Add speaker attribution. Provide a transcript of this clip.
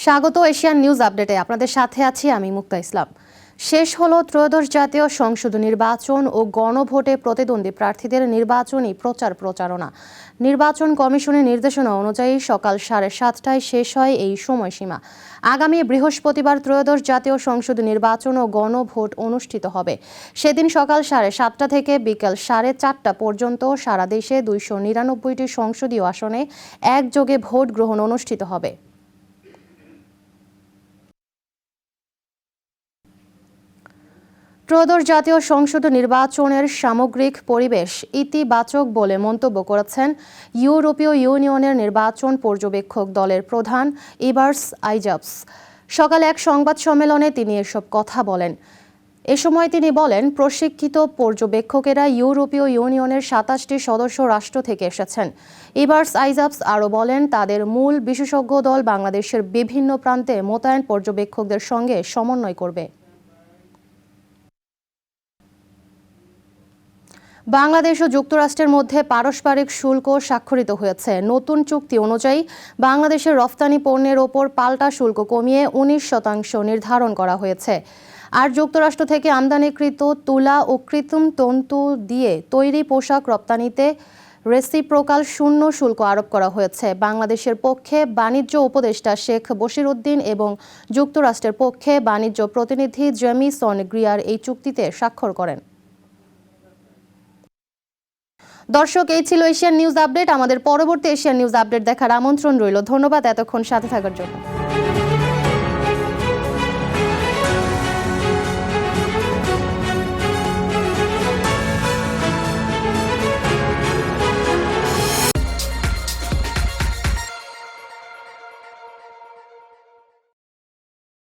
Speaker 1: স্বাগত Asian news আপডেটে। আপনাদের সাথে আছি আমি মুক্তা ইসলাম। শেষ হলো ত্রয়োদশ জাতীয় সংসদ নির্বাচন ও গণভোটে প্রতিদ্বন্দ্বী প্রার্থীদের নির্বাচনী প্রচারণা। নির্বাচন কমিশনের নির্দেশনা অনুযায়ী সকাল 7:30টায় শেষ হয় এই সময়সীমা। আগামী বৃহস্পতিবার ত্রয়োদশ জাতীয় সংসদ নির্বাচন ও গণভোট অনুষ্ঠিত হবে। সেদিন সকাল 7:30টা থেকে বিকেল 4:30টা পর্যন্ত সারা দেশে 299টি সংসদীয় আসনে একযোগে ভোট গ্রহণ অনুষ্ঠিত হবে। ত্রয়োদশ জাতীয় সংসদ নির্বাচনের সামগ্রিক পরিবেশ ইতিবাচক বলে মন্তব্য করেছেন ইউরোপীয় ইউনিয়নের নির্বাচন পর্যবেক্ষক দলের প্রধান ইবার্স আইজাবস। সকালে এক সংবাদ সম্মেলনে তিনি এসব কথা বলেন। এ সময় তিনি বলেন, প্রশিক্ষিত পর্যবেক্ষকেরা ইউরোপীয় ইউনিয়নের 27টি সদস্য রাষ্ট্র থেকে এসেছেন। ইবার্স আইজাবস আরও বলেন, তাদের মূল বিশেষজ্ঞ দল বাংলাদেশের বিভিন্ন প্রান্তে মোতায়েন পর্যবেক্ষকদের সঙ্গে সমন্বয় করবে। বাংলাদেশ ও যুক্তরাষ্ট্রের মধ্যে পারস্পরিক শুল্ক স্বাক্ষরিত হয়েছে। নতুন চুক্তি অনুযায়ী বাংলাদেশের রফতানি পণ্যের ওপর পাল্টা শুল্ক কমিয়ে 19% নির্ধারণ করা হয়েছে। আর যুক্তরাষ্ট্র থেকে আমদানিকৃত তুলা ও কৃত্রিম তন্তু দিয়ে তৈরি পোশাক রপ্তানিতে রেসিপ্রোকাল শূন্য শুল্ক আরোপ করা হয়েছে। বাংলাদেশের পক্ষে বাণিজ্য উপদেষ্টা শেখ বশির উদ্দিন এবং যুক্তরাষ্ট্রের পক্ষে বাণিজ্য প্রতিনিধি জেমিসন গ্রিয়ার এই চুক্তিতে স্বাক্ষর করেন। দর্শক, এই ছিল এশিয়ান নিউজ আপডেট। আমাদের পরবর্তী এশিয়ান নিউজ আপডেট দেখার আমন্ত্রণ রইল। ধন্যবাদ এতক্ষণ সাথে থাকার জন্য।